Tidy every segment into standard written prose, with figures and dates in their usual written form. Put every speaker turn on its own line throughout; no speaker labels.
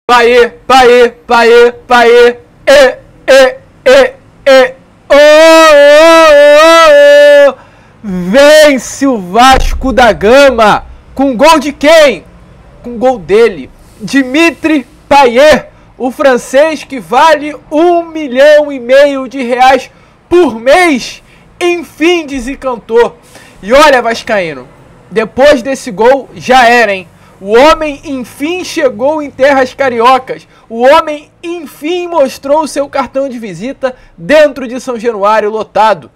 Paê, paê, paê, paê, oh. Vence o Vasco da Gama, com gol de quem? Com gol dele, Dimitri Payet, o francês que vale R$1,5 milhão por mês, enfim desencantou. E olha, vascaíno, depois desse gol já era, hein? O homem enfim chegou em terras cariocas. O homem enfim mostrou o seu cartão de visita dentro de São Januário lotado.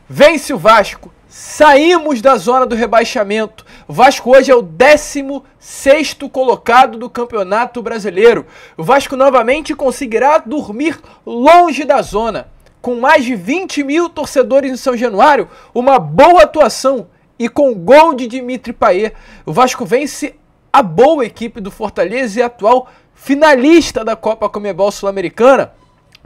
Vence o Vasco. Saímos da zona do rebaixamento. O Vasco hoje é o 16º colocado do Campeonato Brasileiro. O Vasco novamente conseguirá dormir longe da zona. Com mais de 20 mil torcedores em São Januário, uma boa atuação e com gol de Dimitri Payet, o Vasco vence a boa equipe do Fortaleza e atual finalista da Copa Comebol Sul-Americana,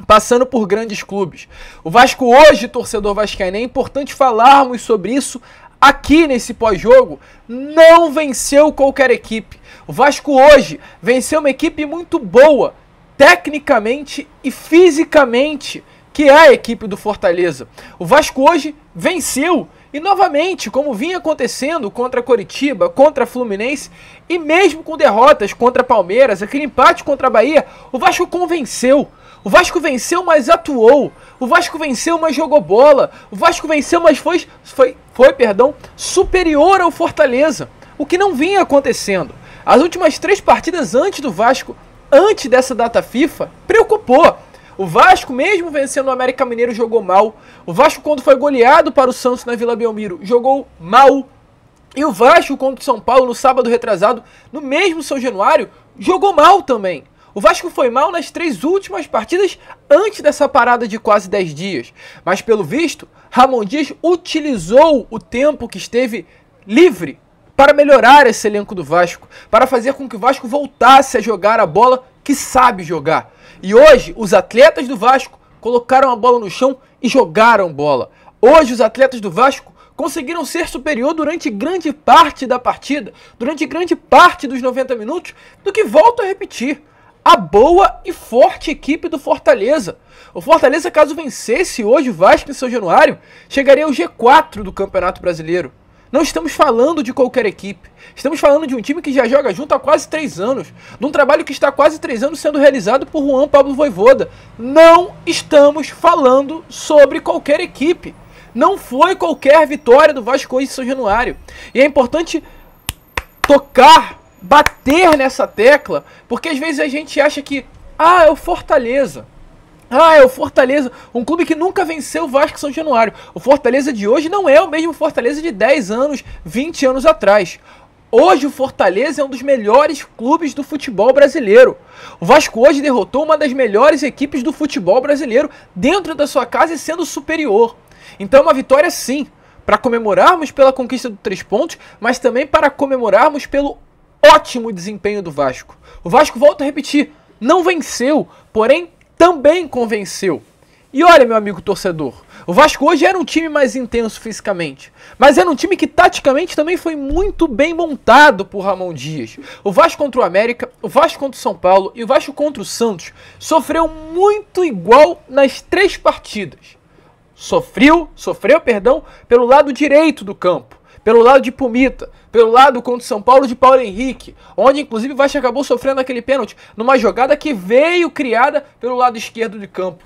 passando por grandes clubes. O Vasco hoje, torcedor vascaíno, é importante falarmos sobre isso aqui nesse pós-jogo, não venceu qualquer equipe. O Vasco hoje venceu uma equipe muito boa, tecnicamente e fisicamente, que é a equipe do Fortaleza. O Vasco hoje venceu. E novamente, como vinha acontecendo contra Coritiba, contra Fluminense e mesmo com derrotas contra Palmeiras, aquele empate contra a Bahia, o Vasco convenceu. O Vasco venceu, mas atuou. O Vasco venceu, mas jogou bola. O Vasco venceu, mas foi superior ao Fortaleza. O que não vinha acontecendo. As últimas 3 partidas antes do Vasco, antes dessa data FIFA, preocupou. O Vasco, mesmo vencendo o América Mineiro, jogou mal. O Vasco, quando foi goleado para o Santos na Vila Belmiro, jogou mal. E o Vasco, contra o São Paulo, no sábado retrasado, no mesmo São Januário, jogou mal também. O Vasco foi mal nas 3 últimas partidas antes dessa parada de quase 10 dias. Mas, pelo visto, Ramon Dias utilizou o tempo que esteve livre para melhorar esse elenco do Vasco, para fazer com que o Vasco voltasse a jogar a bola que sabe jogar. E hoje, os atletas do Vasco colocaram a bola no chão e jogaram bola. Hoje, os atletas do Vasco conseguiram ser superior durante grande parte da partida, durante grande parte dos 90 minutos, do que, volto a repetir, a boa e forte equipe do Fortaleza. O Fortaleza, caso vencesse hoje o Vasco em São Januário, chegaria ao G4 do Campeonato Brasileiro. Não estamos falando de qualquer equipe. Estamos falando de um time que já joga junto há quase 3 anos. De um trabalho que está há quase 3 anos sendo realizado por Juan Pablo Vojvoda. Não estamos falando sobre qualquer equipe. Não foi qualquer vitória do Vasco hoje em São Januário. E é importante tocar, bater nessa tecla, porque às vezes a gente acha que é o Fortaleza. É o Fortaleza, um clube que nunca venceu o Vasco São Januário. O Fortaleza de hoje não é o mesmo Fortaleza de 10 anos, 20 anos atrás. Hoje o Fortaleza é um dos melhores clubes do futebol brasileiro. O Vasco hoje derrotou uma das melhores equipes do futebol brasileiro dentro da sua casa e sendo superior. Então é uma vitória sim, para comemorarmos pela conquista dos 3 pontos, mas também para comemorarmos pelo ótimo desempenho do Vasco. O Vasco, volto a repetir, não venceu, porém também convenceu. E olha, meu amigo torcedor, o Vasco hoje era um time mais intenso fisicamente, mas era um time que taticamente também foi muito bem montado por Ramon Dias. O Vasco contra o América, o Vasco contra o São Paulo e o Vasco contra o Santos sofreu muito igual nas 3 partidas. Sofreu, pelo lado direito do campo, pelo lado de Pumita, pelo lado contra o São Paulo de Paulo Henrique, onde inclusive o Vasco acabou sofrendo aquele pênalti, numa jogada que veio criada pelo lado esquerdo de campo,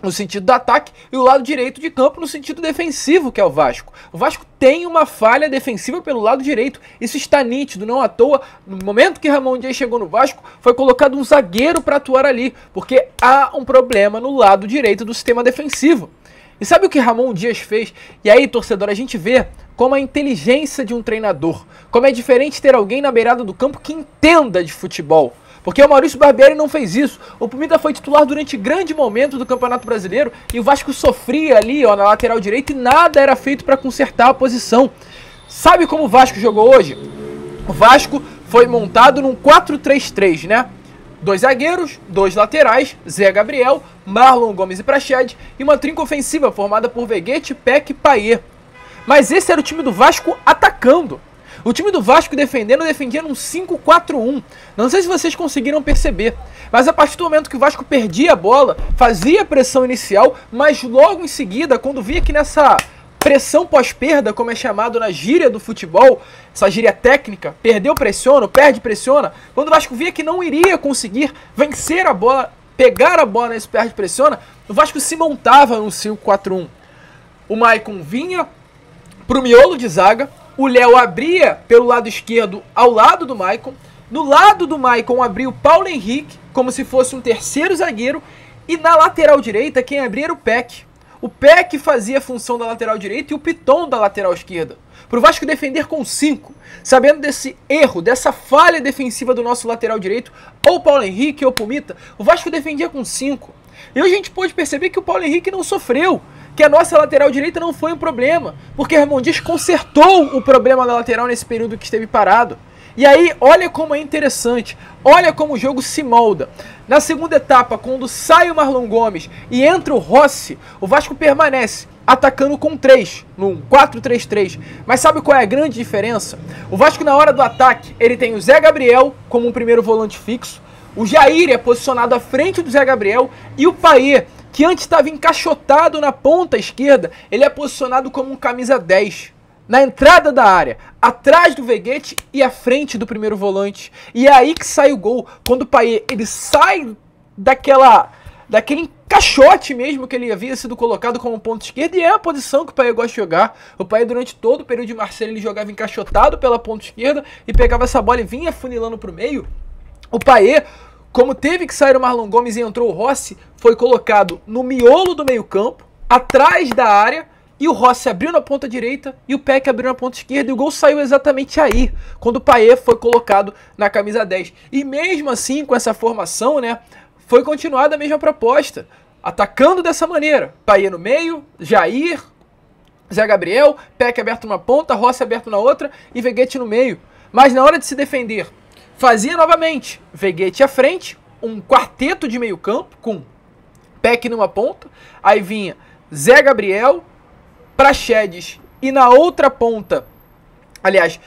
no sentido do ataque, e o lado direito de campo no sentido defensivo, que é o Vasco. O Vasco tem uma falha defensiva pelo lado direito, isso está nítido, não à toa, no momento que Ramon Dias chegou no Vasco, foi colocado um zagueiro para atuar ali, porque há um problema no lado direito do sistema defensivo. E sabe o que Ramon Dias fez? E aí, torcedor, a gente vê como a inteligência de um treinador, como é diferente ter alguém na beirada do campo que entenda de futebol. Porque o Maurício Barbieri não fez isso. O Pumita foi titular durante grande momento do Campeonato Brasileiro e o Vasco sofria ali, na lateral direita, e nada era feito para consertar a posição. Sabe como o Vasco jogou hoje? O Vasco foi montado num 4-3-3, né? 2 zagueiros, 2 laterais, Zé Gabriel, Marlon Gomes e Praxedes, e uma trinca ofensiva formada por Veguete, Peck e Payet. Mas esse era o time do Vasco atacando. O time do Vasco defendia num 5-4-1. Não sei se vocês conseguiram perceber, mas a partir do momento que o Vasco perdia a bola, fazia a pressão inicial, mas logo em seguida, quando via que nessa pressão pós-perda, como é chamado na gíria do futebol, essa gíria técnica, perdeu, pressiona, perde, pressiona, quando o Vasco via que não iria conseguir vencer a bola, pegar a bola nesse perde, pressiona, o Vasco se montava no 5-4-1. O Maicon vinha pro miolo de zaga, o Léo abria pelo lado esquerdo ao lado do Maicon, no lado do Maicon abria o Paulo Henrique, como se fosse um terceiro zagueiro, e na lateral direita quem abria era o Peck. O Peck fazia a função da lateral direita e o Piton da lateral esquerda. Para o Vasco defender com 5, sabendo desse erro, dessa falha defensiva do nosso lateral direito, ou Paulo Henrique ou Pumita, o Vasco defendia com 5. E hoje a gente pôde perceber que o Paulo Henrique não sofreu, que a nossa lateral direita não foi um problema, porque Ramon Dias consertou o problema da lateral nesse período que esteve parado. E aí, olha como é interessante, olha como o jogo se molda. Na segunda etapa, quando sai o Marlon Gomes e entra o Rossi, o Vasco permanece atacando com 3, num 4-3-3. Mas sabe qual é a grande diferença? O Vasco, na hora do ataque, ele tem o Zé Gabriel como um primeiro volante fixo, o Jair é posicionado à frente do Zé Gabriel e o Payet, que antes estava encaixotado na ponta esquerda, ele é posicionado como um camisa 10. Na entrada da área, atrás do Veguete e à frente do primeiro volante. E é aí que sai o gol, quando o Payet ele sai daquele encaixote mesmo que ele havia sido colocado como ponta esquerda, e é a posição que o Payet gosta de jogar. O Payet durante todo o período de Marcelo ele jogava encaixotado pela ponta esquerda e pegava essa bola e vinha funilando para o meio. O Payet, como teve que sair o Marlon Gomes e entrou o Rossi, foi colocado no miolo do meio campo, atrás da área, e o Rossi abriu na ponta direita e o Peck abriu na ponta esquerda. E o gol saiu exatamente aí, quando o Payet foi colocado na camisa 10. E mesmo assim, com essa formação, né, foi continuada a mesma proposta. Atacando dessa maneira. Payet no meio, Jair, Zé Gabriel, Peck aberto numa ponta, Rossi aberto na outra e Veguete no meio. Mas na hora de se defender, fazia novamente Veguete à frente, um quarteto de meio campo, com Peck numa ponta. Aí vinha Zé Gabriel, Praxedes e na outra ponta, aliás,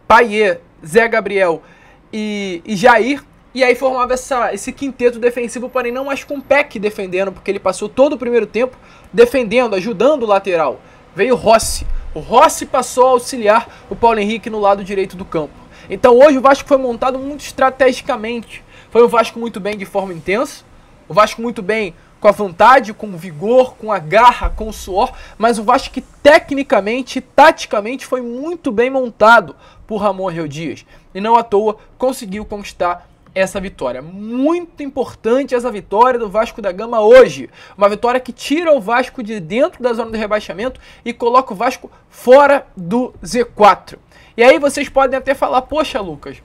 Payet, Zé Gabriel e Jair, e aí formava esse quinteto defensivo, porém não mais com o Peck defendendo, porque ele passou todo o primeiro tempo defendendo, ajudando o lateral. Veio o Rossi passou a auxiliar o Paulo Henrique no lado direito do campo. Então hoje o Vasco foi montado muito estrategicamente, foi um Vasco muito bem de forma intensa, o Vasco muito bem com a vontade, com o vigor, com a garra, com o suor, mas o Vasco que tecnicamente e taticamente foi muito bem montado por Ramon Arreu Dias. E não à toa conseguiu conquistar essa vitória. Muito importante essa vitória do Vasco da Gama hoje. Uma vitória que tira o Vasco de dentro da zona do rebaixamento e coloca o Vasco fora do Z4. E aí vocês podem até falar, poxa Lucas,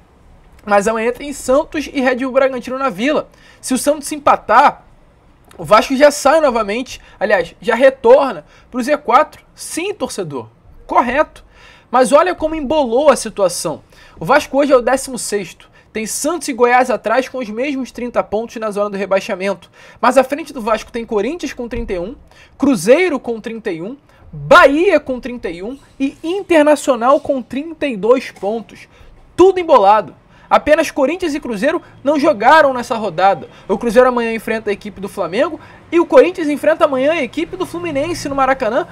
mas amanhã tem Santos e Red Bull Bragantino na Vila. Se o Santos empatar, o Vasco já sai novamente, aliás, já retorna para o Z4. Sim, torcedor, correto. Mas olha como embolou a situação. O Vasco hoje é o 16º. Tem Santos e Goiás atrás com os mesmos 30 pontos na zona do rebaixamento. Mas à frente do Vasco tem Corinthians com 31, Cruzeiro com 31, Bahia com 31 e Internacional com 32 pontos. Tudo embolado. Apenas Corinthians e Cruzeiro não jogaram nessa rodada. O Cruzeiro amanhã enfrenta a equipe do Flamengo e o Corinthians enfrenta amanhã a equipe do Fluminense no Maracanã.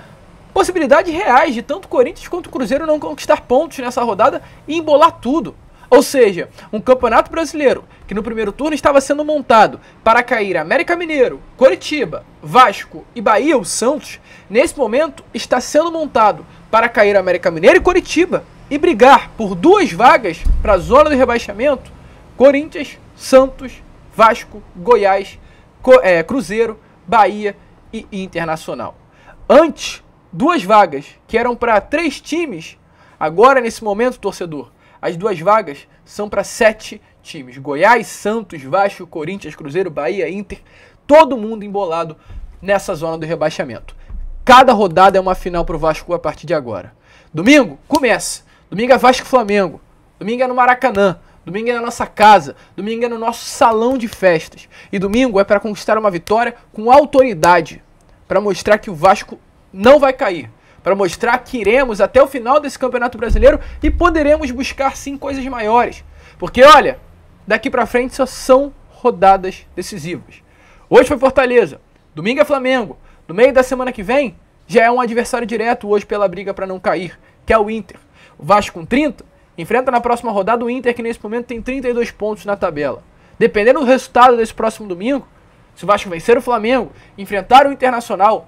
Possibilidades reais de tanto Corinthians quanto Cruzeiro não conquistar pontos nessa rodada e embolar tudo. Ou seja, um campeonato brasileiro que no primeiro turno estava sendo montado para cair América Mineiro, Coritiba, Vasco e Bahia, o Santos, nesse momento está sendo montado para cair América Mineiro e Coritiba e brigar por 2 vagas para a zona do rebaixamento, Corinthians, Santos, Vasco, Goiás, Cruzeiro, Bahia e Internacional. Antes, 2 vagas que eram para 3 times, agora nesse momento, torcedor, as 2 vagas são para 7 times. Goiás, Santos, Vasco, Corinthians, Cruzeiro, Bahia, Inter, todo mundo embolado nessa zona do rebaixamento. Cada rodada é uma final para o Vasco a partir de agora. Domingo, começa. Domingo é Vasco e Flamengo. Domingo é no Maracanã. Domingo é na nossa casa. Domingo é no nosso salão de festas. E domingo é para conquistar uma vitória com autoridade. Para mostrar que o Vasco não vai cair. para mostrar que iremos até o final desse Campeonato Brasileiro e poderemos buscar sim coisas maiores. Porque olha, daqui para frente só são rodadas decisivas. Hoje foi Fortaleza, domingo é Flamengo, no meio da semana que vem já é um adversário direto hoje pela briga para não cair, que é o Inter. O Vasco com 30 enfrenta na próxima rodada o Inter, que nesse momento tem 32 pontos na tabela. Dependendo do resultado desse próximo domingo, se o Vasco vencer o Flamengo, enfrentar o Internacional,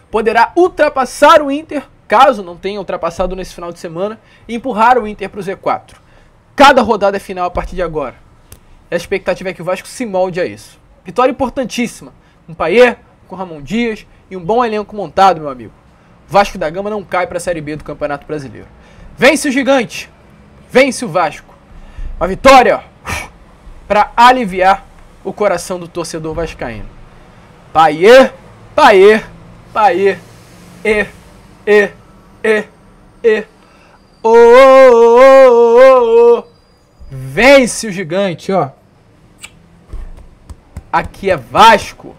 poderá ultrapassar o Inter, caso não tenha ultrapassado nesse final de semana, e empurrar o Inter para o Z4. Cada rodada é final a partir de agora. E a expectativa é que o Vasco se molde a isso. Vitória importantíssima, com Payet, com Ramon Dias e um bom elenco montado, meu amigo. O Vasco da Gama não cai para a Série B do Campeonato Brasileiro. Vence o gigante, vence o Vasco. Uma vitória para aliviar o coração do torcedor vascaíno. Payet, Payet, Payet, vence o gigante, ó. Aqui é Vasco.